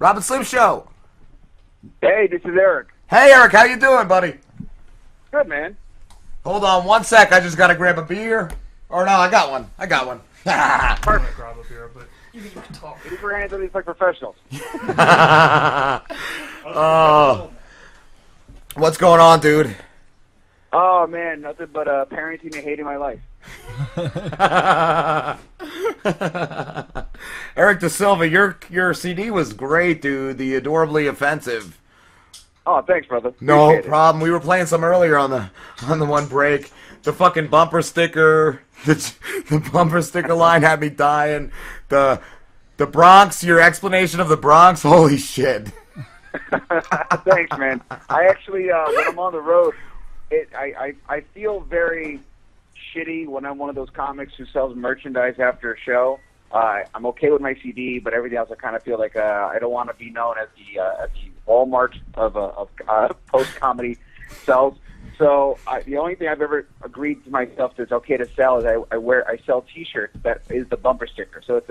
Rob and Slim Show. Hey, this is Eric. Hey, Eric, how you doing, buddy? Good, man. Hold on one sec. I just got to grab a beer. Or no, I got one. Perfect. Grab a beer, but you can talk. Keep your hands on these like professionals. What's going on, dude? Oh, man, nothing but parenting and hating my life. Eric DaSilva, your CD was great, dude. The Adorably Offensive. Oh, thanks, brother. No Appreciate it. problem. We were playing some earlier on the one break. The fucking bumper sticker, the bumper sticker line had me dying. The Bronx, your explanation of the Bronx, holy shit. Thanks, man. I actually, when I'm on the road, I feel very shitty when I'm one of those comics who sells merchandise after a show. I'm okay with my CD, but everything else I kind of feel like I don't want to be known as the Walmart of post-comedy sells. So the only thing I've ever agreed to myself that's okay to sell is I sell T-shirts that is the bumper sticker. So it's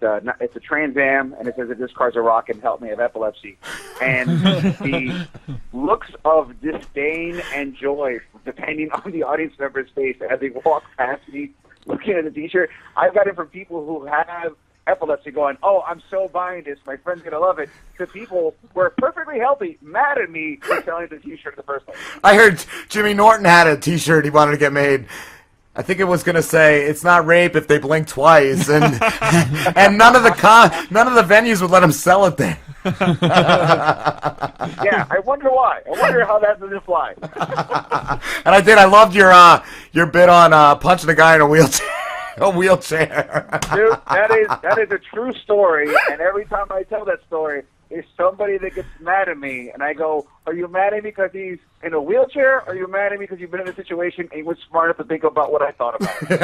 a Trans Am, and it says, "If this car's a rock, and help me, I have epilepsy." And the looks of disdain and joy, depending on the audience member's face, as they walk past me looking at the T-shirt, I've got it from people who have epilepsy going, "Oh, I'm so buying this. My friend's going to love it." To people who are perfectly healthy, mad at me for selling the T-shirt in the first place. I heard Jimmy Norton had a T-shirt he wanted to get made. I think it was going to say, "It's not rape if they blink twice," and and none of the venues would let him sell it there. Yeah, I wonder why. I wonder how that doesn't fly. And I loved your bit on punching a guy in a wheelchair. A wheelchair. Dude, that is a true story, and every time I tell that story, there's somebody that gets mad at me, and I go, "Are you mad at me because he's in a wheelchair, or are you mad at me because you've been in a situation and he was smart enough to think about what I thought about it?"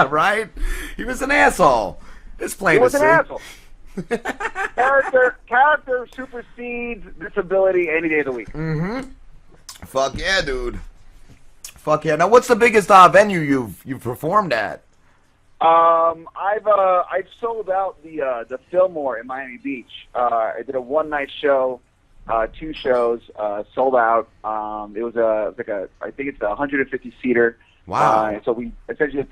Right? He was an asshole. It's plain He was to an see. asshole. Character supersedes disability any day of the week. Mm-hmm. Fuck yeah, dude. Fuck yeah. Now, what's the biggest venue you've performed at? I've sold out the Fillmore in Miami Beach. I did a one-night show, 2 shows, sold out. It was I think it's a 150 seater. Wow. So we essentially had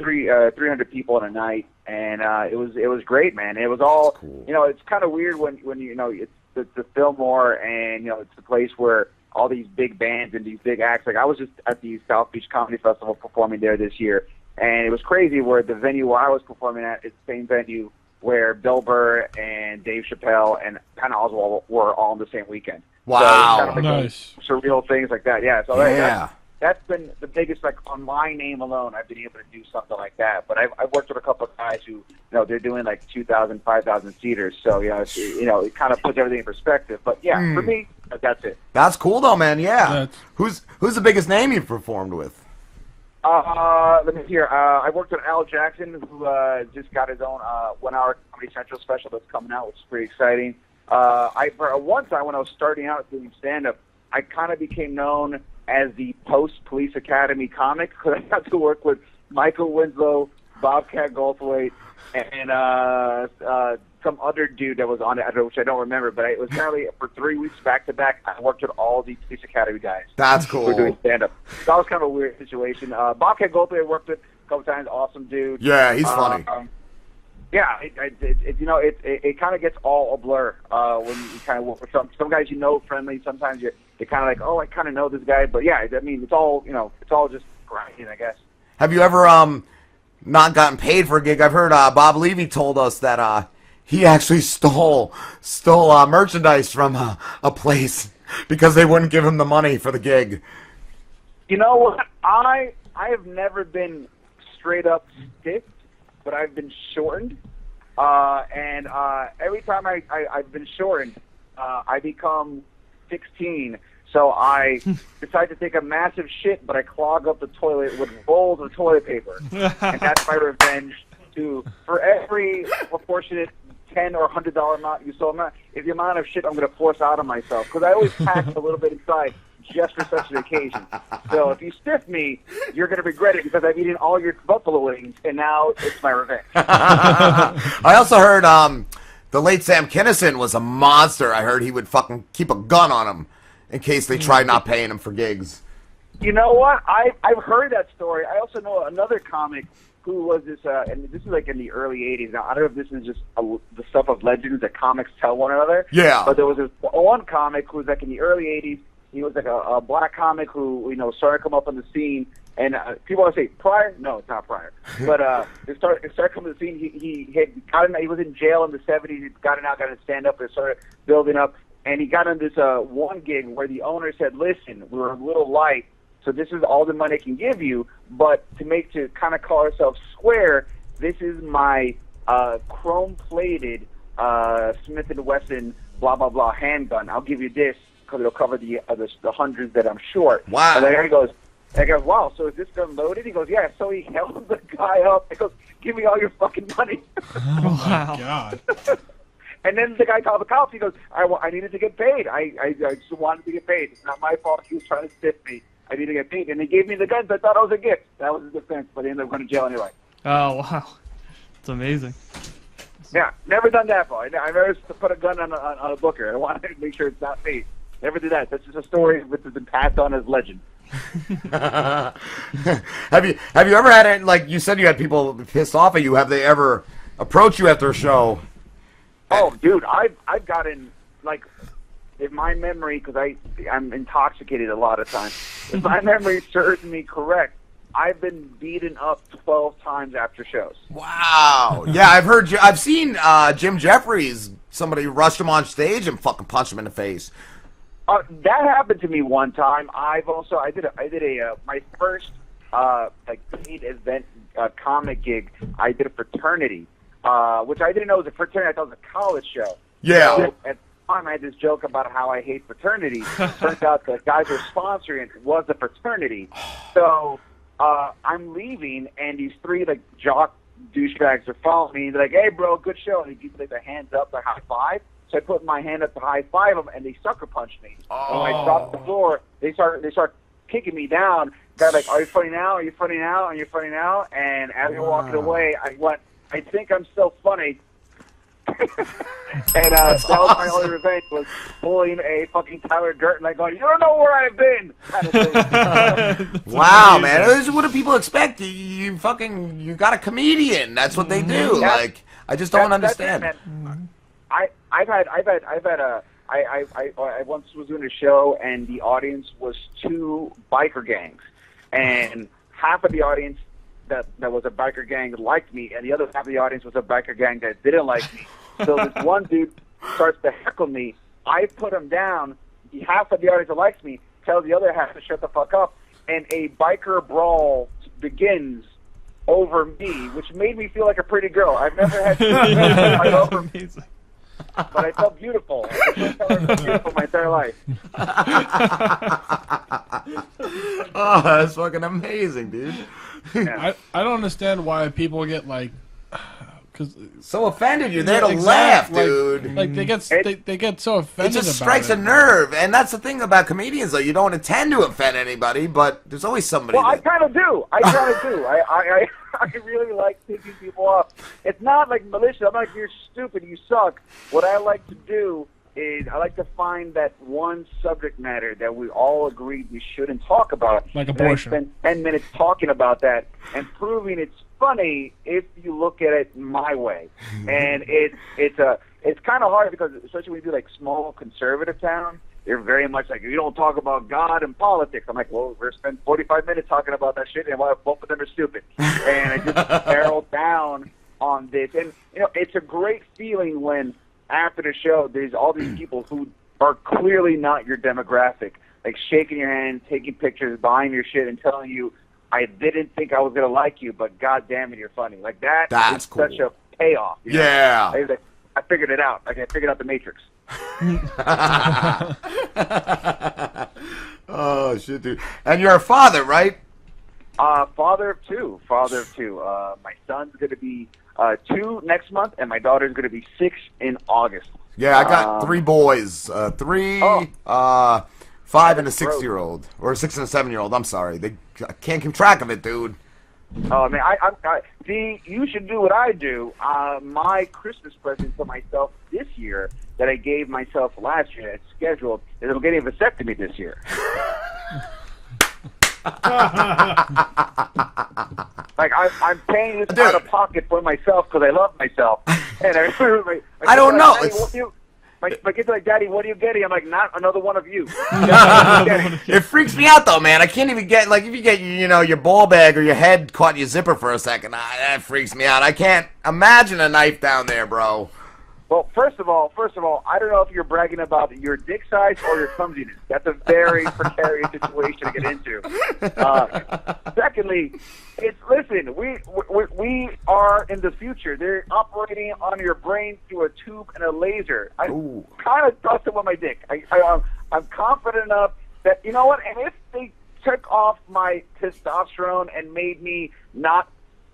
300 people in a night, and it was great, man. It was all cool. It's kind of weird when it's the Fillmore, and it's the place where all these big bands and these big acts. Like, I was just at the South Beach Comedy Festival performing there this year, and it was crazy where the venue where I was performing at is the same venue where Bill Burr and Dave Chappelle and Patton Oswalt were all on the same weekend. Wow. So it's kind of like Nice. surreal things like that. Yeah. So Yeah. that's been the biggest, like, on my name alone, I've been able to do something like that. But I've worked with a couple of guys who, they're doing like 2,000, 5,000 seaters. So, it kind of puts everything in perspective. But yeah, for me, that's it. That's cool though, man. Yeah. Who's the biggest name you've performed with? Let me hear. I worked with Al Jackson, who just got his own 1-hour Comedy Central special that's coming out, which is pretty exciting. For one time when I was starting out doing stand-up, I kind of became known as the post-Police Academy comic, because I got to work with Michael Winslow, Bobcat Goldthwait, and some other dude that was on it, which I don't remember, but it was apparently for 3 weeks back-to-back, I worked with all the Police Academy guys. That's cool. We're doing stand-up. That was kind of a weird situation. Bobcat Goldthwait I worked with a couple times, awesome dude. Yeah, he's funny. Yeah, it kind of gets all a blur when you kind of work with some guys friendly. Sometimes you're kind of like, oh, I kind of know this guy, but yeah, I mean, it's all just grinding, I guess. Have you ever not gotten paid for a gig? I've heard Bob Levy told us that he actually stole merchandise from a place because they wouldn't give him the money for the gig. You know what? I have never been straight up stiffed, but I've been shortened, and every time I've been shortened, I become 16. So I decide to take a massive shit, but I clog up the toilet with rolls of toilet paper, and that's my revenge. For every proportionate $10 or $100 amount you sold, is the amount of shit I'm going to force out of myself, because I always pack a little bit inside just for such an occasion. So if you stiff me, you're going to regret it, because I've eaten all your buffalo wings, and now it's my revenge. I also heard the late Sam Kinison was a monster. I heard he would fucking keep a gun on him in case they tried not paying him for gigs. You know what? I've heard that story. I also know another comic who was this, and this is like in the early 80s. Now, I don't know if this is just the stuff of legends that comics tell one another. Yeah. But there was this one comic who was like in the early 80s. He was like a black comic who, started to come up on the scene. And people always say, Pryor? No, it's not Pryor. But it started coming to the scene. He was in jail in the 70s. He got to stand up and started building up. And he got on this one gig where the owner said, listen, we're a little light, so this is all the money I can give you, but to kind of call ourselves square, this is my chrome-plated Smith & Wesson blah, blah, blah handgun. I'll give you this because it'll cover the hundreds that I'm short. Wow. And the guy goes, wow, so is this gun loaded? He goes, yeah. So he held the guy up. He goes, give me all your fucking money. Oh, my God. And then the guy called the cops. He goes, I needed to get paid. I just wanted to get paid. It's not my fault. He was trying to stiff me. I need to get paid. And they gave me the guns. I thought it was a gift. That was his defense, but they ended up going to jail anyway. Oh, wow. It's amazing. Yeah, never done that before. I never put a gun on a booker. I wanted to make sure it's not me. Never did that. That's just a story which has been passed on as legend. Have you ever had it, like you said you had people pissed off at you? Have they ever approached you after a show? Oh, dude, I've gotten, like, if my memory, because I'm intoxicated a lot of times, if my memory serves me correct, I've been beaten up 12 times after shows. Wow. Yeah, I've seen Jim Jeffries, somebody rushed him on stage and fucking punched him in the face. That happened to me one time. I did my first paid event comic gig. I did a fraternity, which I didn't know was a fraternity. I thought it was a college show. Yeah. So at the time, I had this joke about how I hate fraternity. Turns out the guys who were sponsoring it was a fraternity. So I'm leaving, and these three jock douchebags are following me. They're like, "Hey, bro, good show." And they give me the hands up, the high five. So I put my hand up to high five them, and they sucker punched me. Oh. And when I dropped the floor, they start kicking me down. They're like, "Are you funny now? Are you funny now? Are you funny now?" And as we're walking away, I went, "I think I'm still funny." And that was my only revenge, was pulling a fucking Tyler Durden, like going, "You don't know where I've been." Kind of thing. Wow, man! This is what do people expect? You got a comedian. That's what they do. Yeah. Like, I just don't understand. That's it, man. I once was doing a show, and the audience was two biker gangs, and half of the audience that was a biker gang liked me, and the other half of the audience was a biker gang that didn't like me. So this one dude starts to heckle me. I put him down. The half of the audience that likes me tells the other half to shut the fuck up, and a biker brawl begins over me, which made me feel like a pretty girl. I've never had fight over me, but I felt beautiful. I felt beautiful my entire life. Oh, that's fucking amazing, dude. Yeah. I don't understand why people get so offended. You're there to laugh, dude. Like they get so offended. It just strikes a nerve, and that's the thing about comedians, though. You don't intend to offend anybody, but there's always somebody. Well, I kind of do. I really like picking people off. It's not like malicious. I'm like, "You're stupid. You suck." What I like to do is I like to find that one subject matter that we all agreed we shouldn't talk about. Like abortion. And I spend 10 minutes talking about that and proving it's funny if you look at it my way. And it's kind of hard because, especially when you do small conservative towns, they're very much like, you don't talk about God and politics. I'm like, well, we're spending 45 minutes talking about that shit, and both of them are stupid. And I just barreled down on this. And, it's a great feeling when, after the show, there's all these people who are clearly not your demographic, shaking your hand, taking pictures, buying your shit, and telling you, "I didn't think I was going to like you, but God damn it, you're funny." That's cool. Such a payoff. Yeah. I figured it out. I figured out the Matrix. Oh, shit, dude. And you're a father, right? Father of two. My son's going to be 2 next month, and my daughter's going to be 6 in August. Yeah, I got 3 boys. 3, 5, and a 6-year-old. Or a 6 and a 7-year-old. I'm sorry. I can't keep track of it, dude. Oh man, see, you should do what I do. My Christmas present to myself this year that I gave myself last year, it's scheduled, is I'm getting a vasectomy this year. Like I'm paying this out of pocket for myself because I love myself. And I don't know. My kids are like, Daddy, what are you getting? I'm like, not another one of you. It freaks me out though, man. I can't even get, like, if you get, your ball bag or your head caught in your zipper for a second, that freaks me out. I can't imagine a knife down there, bro. Well, first of all, I don't know if you're bragging about your dick size or your clumsiness. That's a very precarious situation to get into. Secondly, listen, we are in the future. They're operating on your brain through a tube and a laser. I kind of trust it with my dick. I'm confident enough that, you know what, and if they took off my testosterone and made me not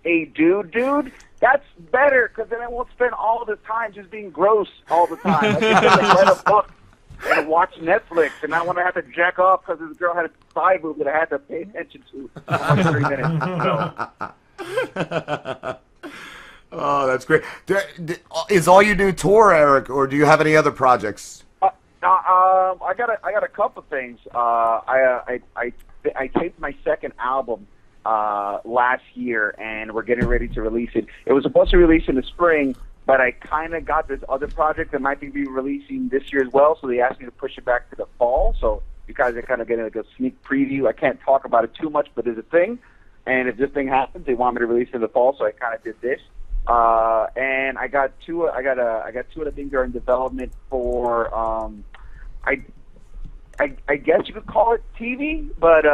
a dude, that's better, because then I won't spend all the time just being gross all the time. I can just read a book and watch Netflix, and I want to have to jack off because this girl had a thigh boob that I had to pay attention to for like 3 minutes. So. Oh, that's great. Is all you do tour, Eric, or do you have any other projects? I got a couple things. I taped my second album last year, and we're getting ready to release it. It was supposed to release in the spring, but I kind of got this other project that might be releasing this year as well, so they asked me to push it back to the fall. So you guys are kind of getting like a sneak preview. I can't talk about it too much, but there's a thing, and if this thing happens, they want me to release it in the fall, so I kind of did this. And I got two other things that are in development for I guess you could call it TV, but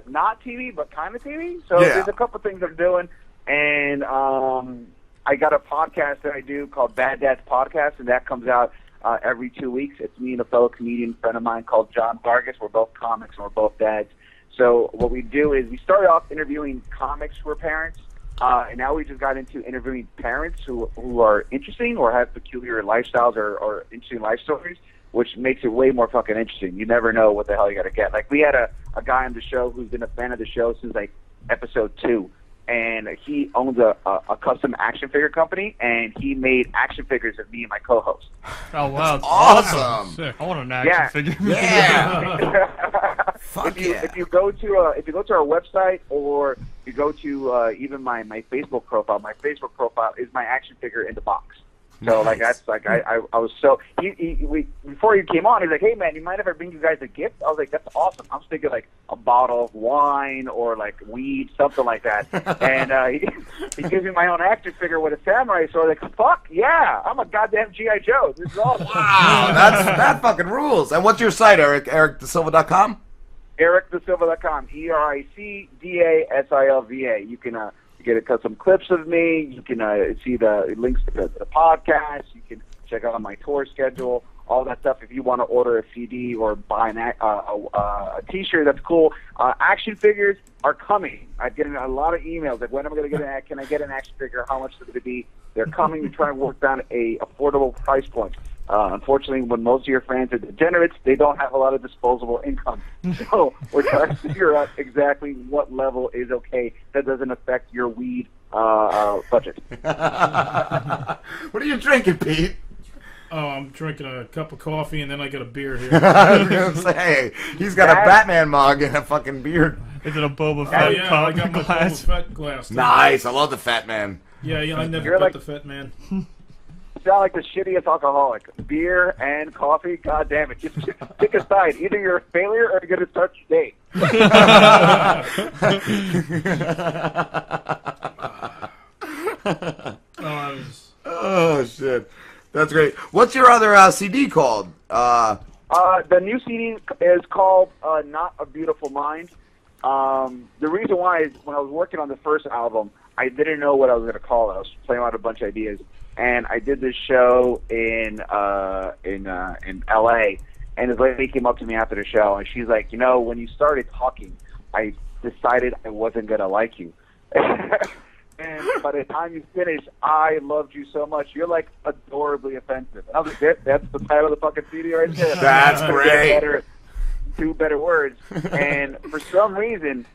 not TV, but kind of TV. So there's a couple things I'm doing, and I got a podcast that I do called Bad Dad's Podcast, and that comes out every 2 weeks. It's me and a fellow comedian friend of mine called John Vargas. We're both comics, and we're both dads. So what we do is we started off interviewing comics who are parents, and now we just got into interviewing parents who are interesting or have peculiar lifestyles or interesting life stories, which makes it way more fucking interesting. You never know what the hell you got to get. Like, we had a guy on the show who's been a fan of the show since, like, episode 2, and he owns a custom action figure company, and he made action figures of me and my co-host. Oh, wow. Awesome. I want an action figure. Yeah. Fuck if you go to our website, or you go to even my Facebook profile, is my action figure in the box. So like that's like I was so before he came on, he's like, hey man, you mind if I bring you guys a gift? I was like, that's awesome. I was thinking like a bottle of wine or like weed, something like that. And he gives me my own action figure with a samurai sword. Like, fuck yeah, I'm a goddamn G.I. Joe. This is awesome. Wow, that fucking rules. And what's your site, Eric? EricDaSilva.com? EricDaSilva.com. EricDaSilva. You can get some clips of me. You can see the links to the podcast. You can check out my tour schedule, all that stuff. If you want to order a CD or buy a T-shirt, that's cool. Action figures are coming. I'm getting a lot of emails like, when am I going to get can I get an action figure? How much is it going to be? They're coming to try and work down a affordable price point. Unfortunately, when most of your fans are degenerates, they don't have a lot of disposable income. So we're trying to figure out exactly what level is okay that doesn't affect your weed budget. What are you drinking, Pete? Oh, I'm drinking a cup of coffee, and then I get a beer here. I was going to say, he's got a Batman mug and a fucking beard. Is it a Boba Fett I got my Boba Fett glass. Too. Nice, I love the Fat Man. Yeah, I never met the Fat Man. Sound like the shittiest alcoholic. Beer and coffee, god damn it. Just pick a side. Either you're a failure or you're going to start your day. Oh, shit. That's great. What's your other CD called? The new CD is called Not a Beautiful Mind. The reason why is when I was working on the first album, I didn't know what I was going to call it. I was playing out a bunch of ideas. And I did this show in L.A., and this lady came up to me after the show, and she's like, when you started talking, I decided I wasn't going to like you. And by the time you finished, I loved you so much. You're, like, adorably offensive. And I was like, that's the title of the fucking CD right there. That's great. Two better words. And for some reason,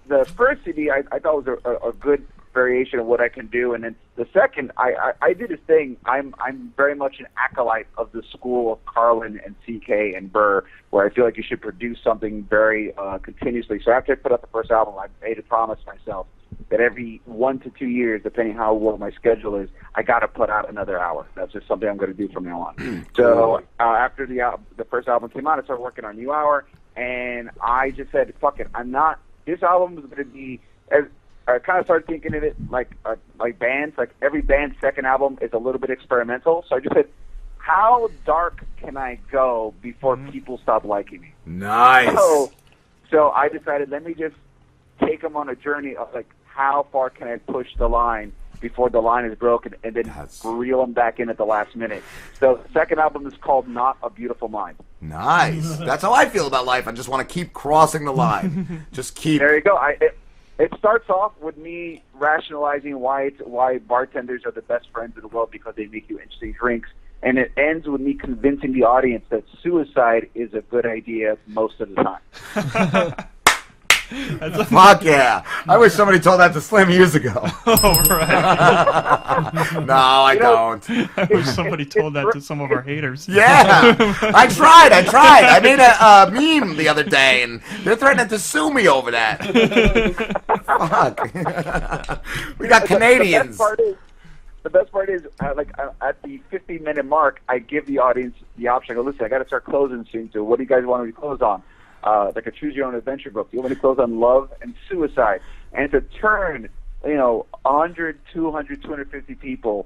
the first CD I thought was a good variation of what I can do, and then the second I did this thing. I'm very much an acolyte of the school of Carlin and CK and Burr, where I feel like you should produce something very continuously. So after I put out the first album, I made a promise myself that every 1 to 2 years, depending how well my schedule is, I got to put out another hour. That's just something I'm going to do from now on. So after the first album came out, I started working on a new hour, and I just said, fuck it, this album is going to be, I kind of started thinking of it like bands. Like every band's second album is a little bit experimental. So I just said, how dark can I go before people stop liking me? Nice. So I decided, let me just take them on a journey of like, how far can I push the line before the line is broken, and then reel them back in at the last minute. So the second album is called Not a Beautiful Mind. Nice. That's how I feel about life. I just want to keep crossing the line. Just keep. There you go. It starts off with me rationalizing why bartenders are the best friends in the world, because they make you interesting drinks. And it ends with me convincing the audience that suicide is a good idea most of the time. Fuck yeah. I wish somebody told that to Slim years ago. Oh, right. No, I don't. I wish somebody told that to some of our haters. Yeah. I tried. I made a meme the other day, and they're threatening to sue me over that. Fuck. We got Canadians. The best part is, like at the 50-minute mark, I give the audience the option. I go, listen, I got to start closing soon, so what do you guys want me to close on? Like a choose-your-own-adventure book. You want me to close on love and suicide. And to turn, 100, 200, 250 people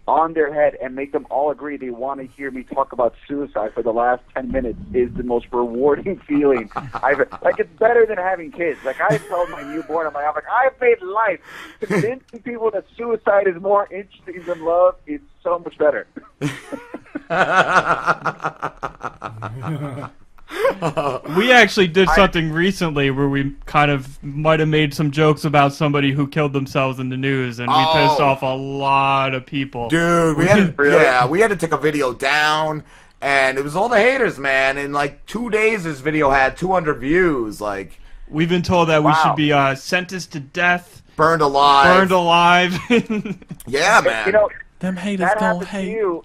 on their head and make them all agree they want to hear me talk about suicide for the last 10 minutes is the most rewarding feeling. It's better than having kids. Like, I told my newborn, I'm like, I've made life. Convincing people that suicide is more interesting than love is so much better. We actually did something recently where we kind of might have made some jokes about somebody who killed themselves in the news, and we pissed off a lot of people. Dude, we had to take a video down, and it was all the haters, man. In like 2 days, this video had 200 views. Like, we've been told that we should be sentenced to death, burned alive. Yeah, man. Them haters that don't happened hate. to you,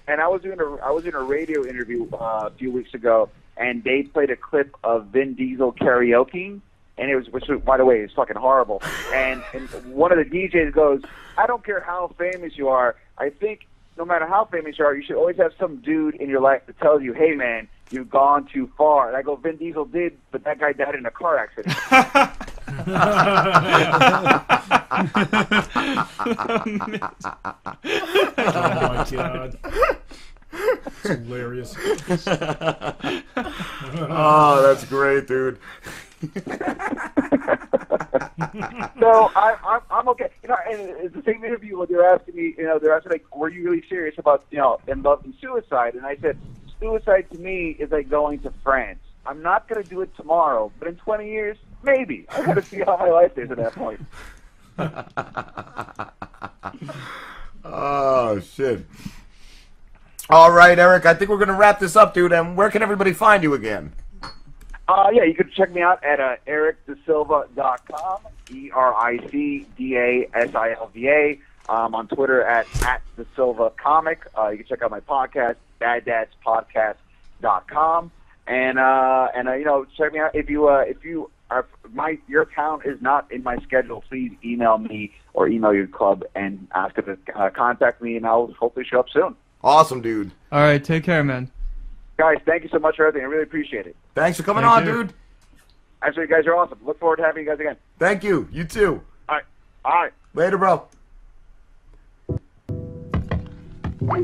and I was in a radio interview a few weeks ago, and they played a clip of Vin Diesel karaokeing, and which by the way, is fucking horrible. And one of the DJs goes, I don't care how famous you are, I think no matter how famous you are, you should always have some dude in your life that tells you, hey man, you've gone too far. And I go, Vin Diesel did, but that guy died in a car accident. Oh my god. It's hilarious. Oh, that's great, dude. So I'm okay. And it's the same interview where they're asking me, they're asking like, were you really serious about, in love and suicide? And I said, suicide to me is like going to France. I'm not going to do it tomorrow, but in 20 years, maybe. I got to see how my life is at that point. Oh, shit. All right, Eric, I think we're going to wrap this up, dude. And where can everybody find you again? Yeah, you can check me out at ericdasilva.com, EricDasilva. On Twitter at @DaSilvaComic. You can check out my podcast, BadDadsPodcast.com. And check me out. If you are, your account is not in my schedule, please email me or email your club and ask them to contact me, and I'll hopefully show up soon. Awesome, dude. All right, take care, man. Guys, thank you so much for everything. I really appreciate it. Thanks for coming Thank on, you. dude. Actually, you guys are awesome. Look forward to having you guys again. Thank you. You too. All right. Later, bro.